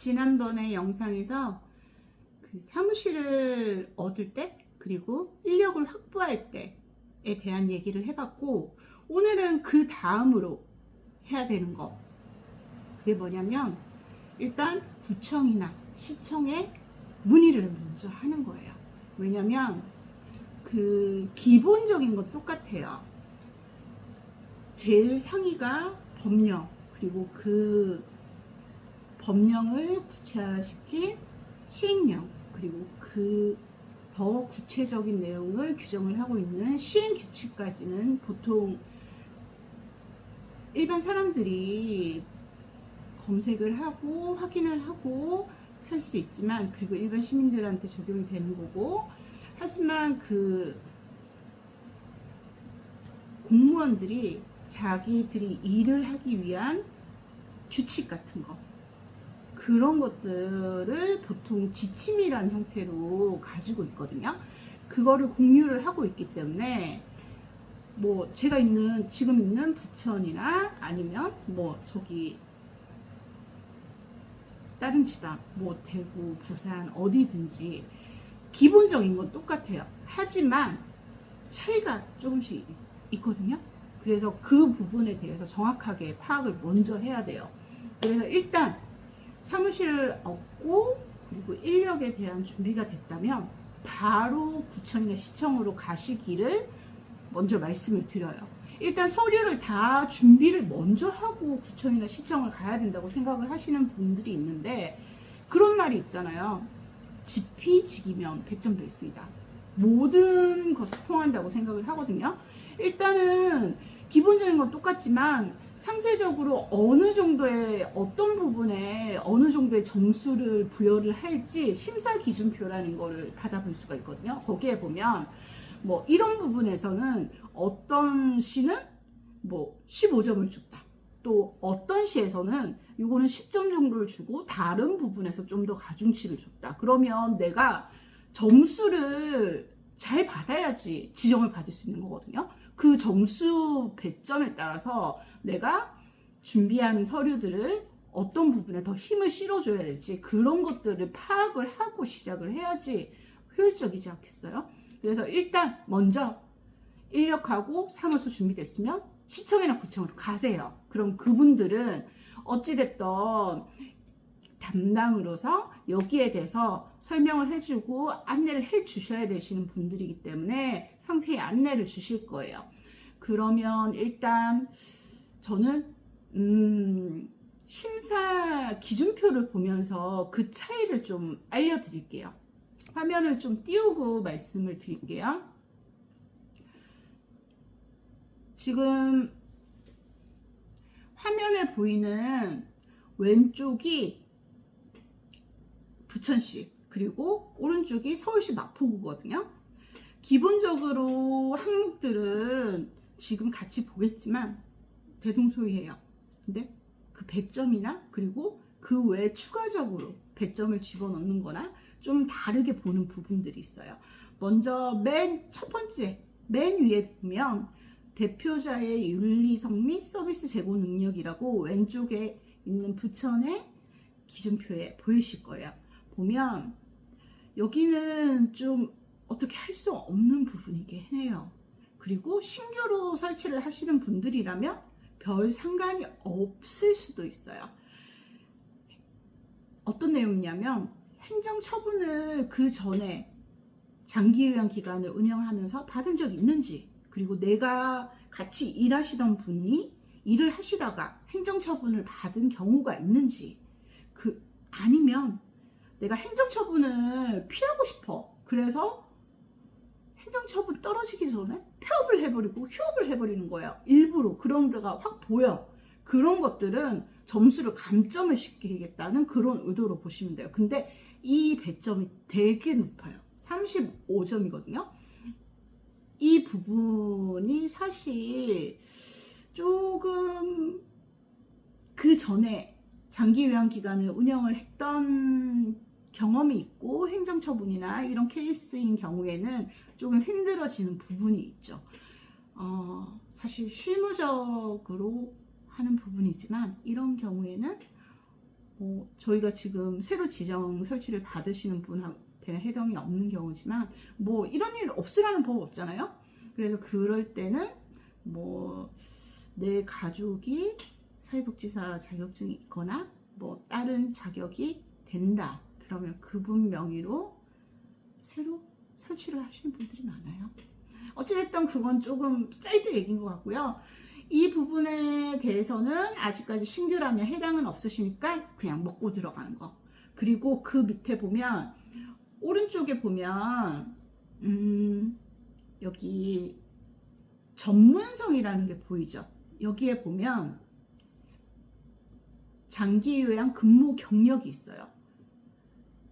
지난번에 영상에서 그 사무실을 얻을 때 그리고 인력을 확보할 때에 대한 얘기를 해봤고, 오늘은 그 다음으로 해야 되는 거, 그게 뭐냐면 일단 구청이나 시청에 문의를 먼저 하는 거예요. 왜냐면 그 기본적인 건 똑같아요. 제일 상위가 법령, 그리고 그 법령을 구체화시킨 시행령, 그리고 그 더 구체적인 내용을 규정을 하고 있는 시행규칙까지는 보통 일반 사람들이 검색을 하고 확인을 하고 할 수 있지만, 그리고 일반 시민들한테 적용이 되는 거고, 하지만 그 공무원들이 자기들이 일을 하기 위한 규칙 같은 거, 그런 것들을 보통 지침이란 형태로 가지고 있거든요. 그거를 공유를 하고 있기 때문에 뭐 제가 지금 있는 부천이나 아니면 뭐 저기 다른 지방, 뭐 대구, 부산 어디든지 기본적인 건 똑같아요. 하지만 차이가 조금씩 있거든요. 그래서 그 부분에 대해서 정확하게 파악을 먼저 해야 돼요. 그래서 일단 사무실을 얻고 그리고 인력에 대한 준비가 됐다면 바로 구청이나 시청으로 가시기를 먼저 말씀을 드려요. 일단 서류를 다 준비를 먼저 하고 구청이나 시청을 가야 된다고 생각을 하시는 분들이 있는데, 그런 말이 있잖아요. 지피지기면 100점 됐습니다. 모든 것을 통한다고 생각을 하거든요. 일단은 기본적인 건 똑같지만 상세적으로 어느 정도의 어떤 부분에 어느 정도의 점수를 부여를 할지 심사 기준표라는 거를 받아볼 수가 있거든요. 거기에 보면 뭐 이런 부분에서는 어떤 시는 뭐 15점을 줬다, 또 어떤 시에서는 이거는 10점 정도를 주고 다른 부분에서 좀 더 가중치를 줬다. 그러면 내가 점수를 잘 받아야지 지정을 받을 수 있는 거거든요. 그 점수 배점에 따라서 내가 준비하는 서류들을 어떤 부분에 더 힘을 실어줘야 될지, 그런 것들을 파악을 하고 시작을 해야지 효율적이지 않겠어요? 그래서 일단 먼저 인력하고 사무소 준비됐으면 시청이나 구청으로 가세요. 그럼 그분들은 어찌됐던 담당으로서 여기에 대해서 설명을 해주고 안내를 해주셔야 되시는 분들이기 때문에 상세히 안내를 주실 거예요. 그러면 일단 저는 심사 기준표를 보면서 그 차이를 좀 알려드릴게요. 화면을 좀 띄우고 말씀을 드릴게요. 지금 화면에 보이는 왼쪽이 부천시, 그리고 오른쪽이 서울시 마포구거든요. 기본적으로 항목들은 지금 같이 보겠지만 대동소이해요. 근데 그 100점이나 그리고 그 외에 추가적으로 100점을 집어넣는 거나 좀 다르게 보는 부분들이 있어요. 먼저 맨 첫 번째, 맨 위에 보면 대표자의 윤리성 및 서비스 제공 능력이라고 왼쪽에 있는 부천의 기준표에 보이실 거예요. 보면 여기는 좀 어떻게 할 수 없는 부분이긴 해요. 그리고 신규로 설치를 하시는 분들이라면 별 상관이 없을 수도 있어요. 어떤 내용이냐면 행정처분을 그 전에 장기요양 기간을 운영하면서 받은 적이 있는지, 그리고 내가 같이 일하시던 분이 일을 하시다가 행정처분을 받은 경우가 있는지, 아니면 내가 행정처분을 피하고 싶어, 그래서 행정처분 떨어지기 전에 폐업을 해버리고 휴업을 해버리는 거예요. 일부러 그런 데가 확 보여. 그런 것들은 점수를 감점을 시키겠다는 그런 의도로 보시면 돼요. 근데 이 배점이 되게 높아요. 35점이거든요. 이 부분이 사실 조금 그 전에 장기 요양 기간을 운영을 했던 경험이 있고 행정처분이나 이런 케이스인 경우에는 조금 힘들어지는 부분이 있죠. 사실 실무적으로 하는 부분이지만 이런 경우에는 저희가 지금 새로 지정 설치를 받으시는 분한테는 해당이 없는 경우지만 이런 일 없으라는 법 없잖아요. 그래서 그럴 때는 내 가족이 사회복지사 자격증이 있거나 다른 자격이 된다, 그러면 그분 명의로 새로 설치를 하시는 분들이 많아요. 어찌됐든 그건 조금 사이드 얘기인 것 같고요. 이 부분에 대해서는 아직까지 신규라면 해당은 없으시니까 그냥 먹고 들어가는 거. 그리고 그 밑에 보면, 오른쪽에 보면 여기 전문성이라는 게 보이죠. 여기에 보면 장기 요양 근무 경력이 있어요.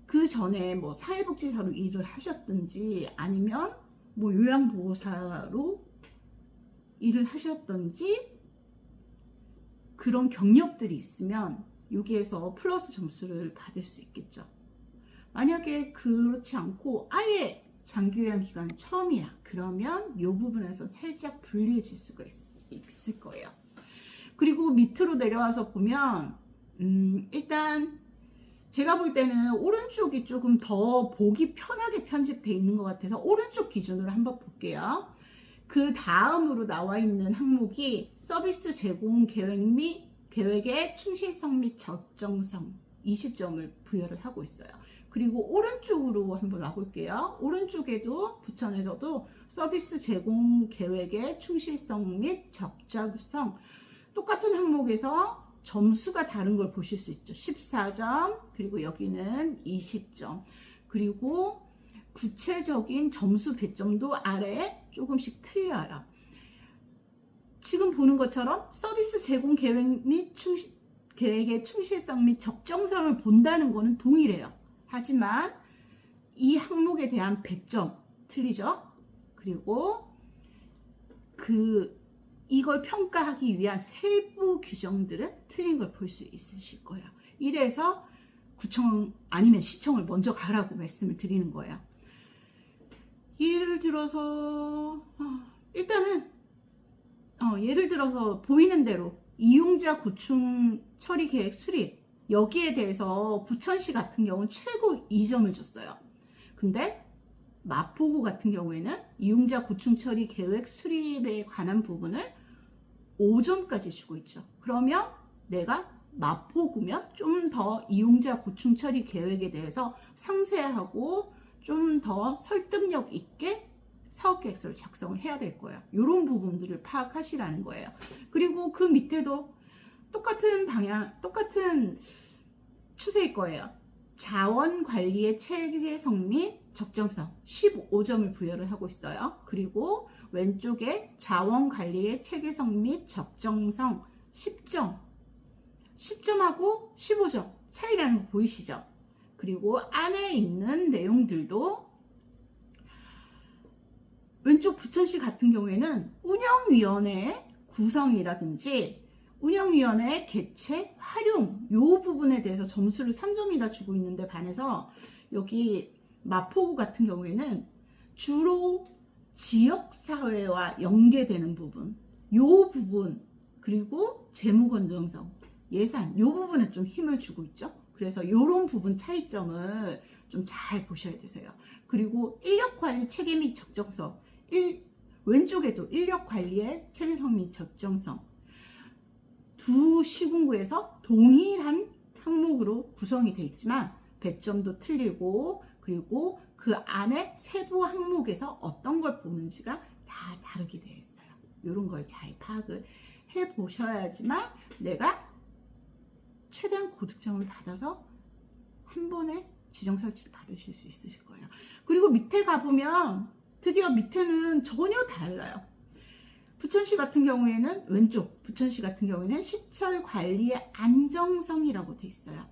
그 전에 사회복지사로 일을 하셨든지 아니면 요양보호사로 일을 하셨든지 그런 경력들이 있으면 여기에서 플러스 점수를 받을 수 있겠죠. 만약에 그렇지 않고 아예 장기요양 기간은 처음이야, 그러면 이 부분에서 살짝 불리해질 수가 있을 거예요. 그리고 밑으로 내려와서 보면 일단 제가 볼 때는 오른쪽이 조금 더 보기 편하게 편집되어 있는 것 같아서 오른쪽 기준으로 한번 볼게요. 그 다음으로 나와 있는 항목이 서비스 제공 계획 및 계획의 충실성 및 적정성 20점을 부여를 하고 있어요. 그리고 오른쪽으로 한번 와볼게요. 오른쪽에도 부천에서도 서비스 제공 계획의 충실성 및 적정성 똑같은 항목에서 점수가 다른 걸 보실 수 있죠. 14점, 그리고 여기는 20점. 그리고 구체적인 점수 배점도 아래에 조금씩 틀려요. 지금 보는 것처럼 서비스 제공 계획 및 계획의 충실성 및 적정성을 본다는 것은 동일해요. 하지만 이 항목에 대한 배점 틀리죠. 그리고 이걸 평가하기 위한 세부 규정들은 틀린 걸 볼 수 있으실 거예요. 이래서 구청 아니면 시청을 먼저 가라고 말씀을 드리는 거예요. 예를 들어서 예를 들어서 보이는 대로 이용자 고충 처리 계획 수립, 여기에 대해서 부천시 같은 경우는 최고 2점을 줬어요. 근데 마포구 같은 경우에는 이용자 고충 처리 계획 수립에 관한 부분을 5점까지 주고 있죠. 그러면 내가 마포구면 좀 더 이용자 고충 처리 계획에 대해서 상세하고 좀 더 설득력 있게 사업계획서를 작성을 해야 될 거예요. 이런 부분들을 파악하시라는 거예요. 그리고 그 밑에도 똑같은 방향, 똑같은 추세일 거예요. 자원관리의 체계성 및 적정성 15점을 부여를 하고 있어요. 그리고 왼쪽에 자원관리의 체계성 및 적정성 10점, 10점하고 15점 차이라는 거 보이시죠? 그리고 안에 있는 내용들도 왼쪽 부천시 같은 경우에는 운영위원회 구성이라든지 운영위원회 개최, 활용 이 부분에 대해서 점수를 3점이나 주고 있는데 반해서 여기 마포구 같은 경우에는 주로 지역사회와 연계되는 부분, 이 부분, 그리고 재무건전성, 예산 이 부분에 좀 힘을 주고 있죠. 그래서 이런 부분 차이점을 좀 잘 보셔야 되세요. 그리고 인력관리 체계 및 적정성, 왼쪽에도 인력관리의 체계성 및 적정성, 두 시군구에서 동일한 항목으로 구성이 되어 있지만 배점도 틀리고, 그리고 그 안에 세부 항목에서 어떤 걸 보는지가 다 다르게 되어 있어요. 이런 걸 잘 파악을 해 보셔야지만 내가 최대한 고득점을 받아서 한 번에 지정 설치를 받으실 수 있으실 거예요. 그리고 밑에 가보면 드디어 밑에는 전혀 달라요. 부천시 같은 경우에는 왼쪽 부천시 같은 경우에는 시설 관리의 안정성이라고 돼 있어요.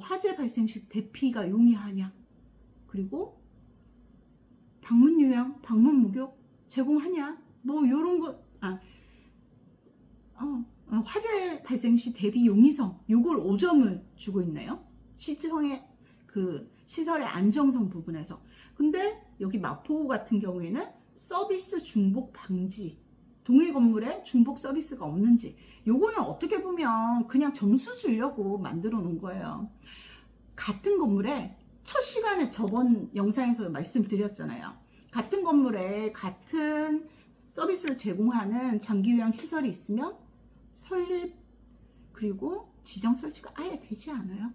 화재 발생 시 대피가 용이하냐, 그리고 방문 요양, 방문 목욕 제공하냐, 이런 거, 화재 발생 시 대비 용이성, 요걸 5점을 주고 있네요. 시청의 시설의 안정성 부분에서. 근데 여기 마포구 같은 경우에는 서비스 중복 방지, 동일 건물에 중복 서비스가 없는지. 요거는 어떻게 보면 그냥 점수 주려고 만들어 놓은 거예요. 같은 건물에 첫 시간에 저번 영상에서 말씀드렸잖아요. 같은 건물에 같은 서비스를 제공하는 장기요양 시설이 있으면 설립 그리고 지정 설치가 아예 되지 않아요.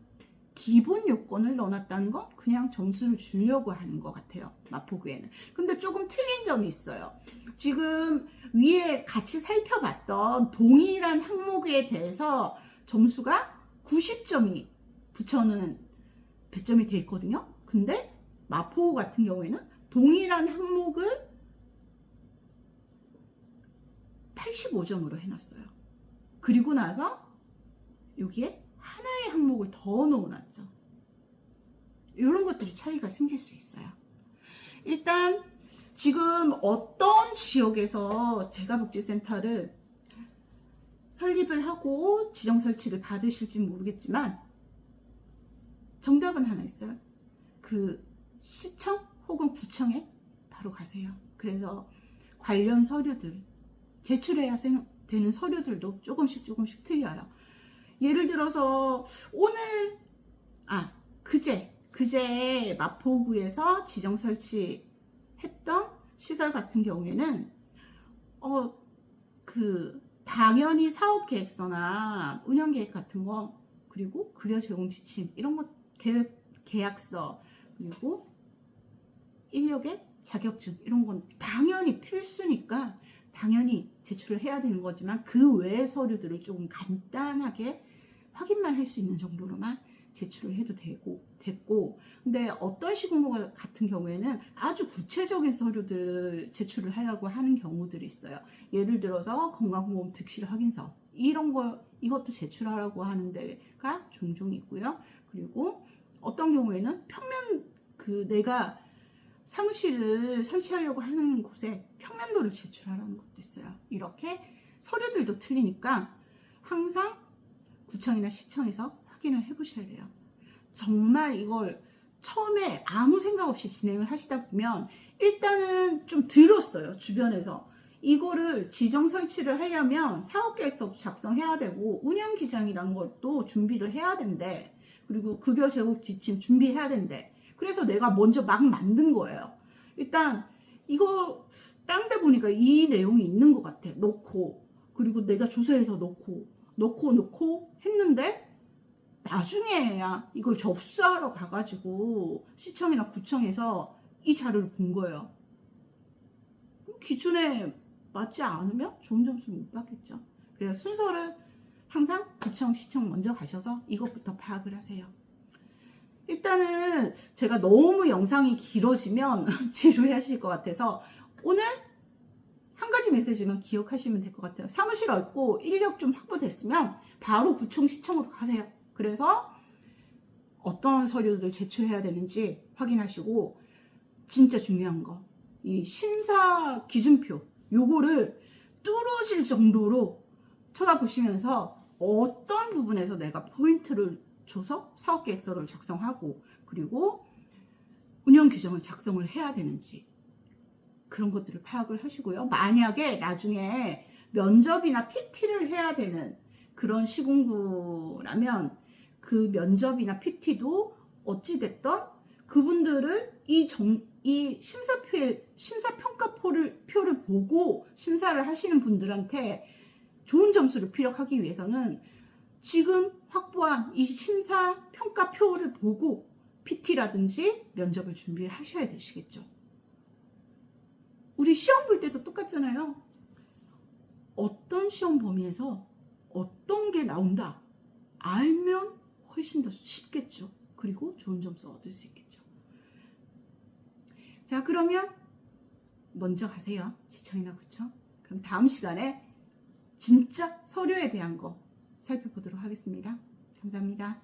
기본 요건을 넣어놨다는 건 그냥 점수를 주려고 하는 것 같아요. 마포구에는. 근데 조금 틀린 점이 있어요. 지금 위에 같이 살펴봤던 동일한 항목에 대해서 점수가 90점이 부천은 배점이 돼 있거든요. 근데 마포구 같은 경우에는 동일한 항목을 85점으로 해놨어요. 그리고 나서 여기에 하나의 항목을 더 넣어놨죠. 이런 것들이 차이가 생길 수 있어요. 일단 지금 어떤 지역에서 재가복지센터를 설립을 하고 지정 설치를 받으실지 모르겠지만 정답은 하나 있어요. 그 시청 혹은 구청에 바로 가세요. 그래서 관련 서류들 제출해야 되는 서류들도 조금씩 틀려요. 예를 들어서 오늘 그제 마포구에서 지정 설치했던 시설 같은 경우에는 당연히 사업 계획서나 운영 계획 같은 거 그리고 급여 제공 지침 이런 거 계약서 그리고 인력의 자격증 이런 건 당연히 필수니까 당연히 제출을 해야 되는 거지만 그 외의 서류들을 조금 간단하게 확인만 할 수 있는 정도로만 제출을 해도 됐고 근데 어떤 시군구 같은 경우에는 아주 구체적인 서류들을 제출을 하려고 하는 경우들이 있어요. 예를 들어서 건강보험 득실 확인서 이것도 제출하라고 하는 데가 종종 있고요. 그리고 어떤 경우에는 평면 내가 사무실을 설치하려고 하는 곳에 평면도를 제출하라는 것도 있어요. 이렇게 서류들도 틀리니까 항상 구청이나 시청에서 확인을 해보셔야 돼요. 정말 이걸 처음에 아무 생각 없이 진행을 하시다 보면 일단은 좀 들었어요. 주변에서 이거를 지정 설치를 하려면 사업계획서 작성해야 되고 운영기장이라는 것도 준비를 해야 된대. 그리고 급여 제공 지침 준비해야 된대. 그래서 내가 먼저 막 만든 거예요. 일단 이거 딴 데 보니까 이 내용이 있는 것 같아. 그리고 내가 조사해서 넣고 했는데 나중에야 이걸 접수하러 가가지고 시청이나 구청에서 이 자료를 본 거예요. 기준에 맞지 않으면 좋은 점수를 못 받겠죠. 그래서 순서를 항상 구청, 시청 먼저 가셔서 이것부터 파악을 하세요. 일단은 제가 너무 영상이 길어지면 지루하실 것 같아서 오늘 한 가지 메시지만 기억하시면 될 것 같아요. 사무실 얻고 인력 좀 확보됐으면 바로 구청, 시청으로 가세요. 그래서 어떤 서류들 제출해야 되는지 확인하시고 진짜 중요한 거, 이 심사 기준표 요거를 뚫어질 정도로 쳐다보시면서 어떤 부분에서 내가 포인트를 줘서 사업계획서를 작성하고 그리고 운영 규정을 작성을 해야 되는지 그런 것들을 파악을 하시고요. 만약에 나중에 면접이나 PT를 해야 되는 그런 시군구라면 그 면접이나 PT도 어찌됐던 그분들을 이 심사평가표를 보고 심사를 하시는 분들한테 좋은 점수를 피력하기 위해서는 지금 확보한 이 심사평가표를 보고 PT라든지 면접을 준비를 하셔야 되시겠죠. 우리 시험 볼 때도 똑같잖아요. 어떤 시험 범위에서 어떤 게 나온다 알면 훨씬 더 쉽겠죠. 그리고 좋은 점수 얻을 수 있겠죠. 자, 그러면 먼저 가세요. 시청이나 구청. 그럼 다음 시간에 진짜 서류에 대한 거 살펴보도록 하겠습니다. 감사합니다.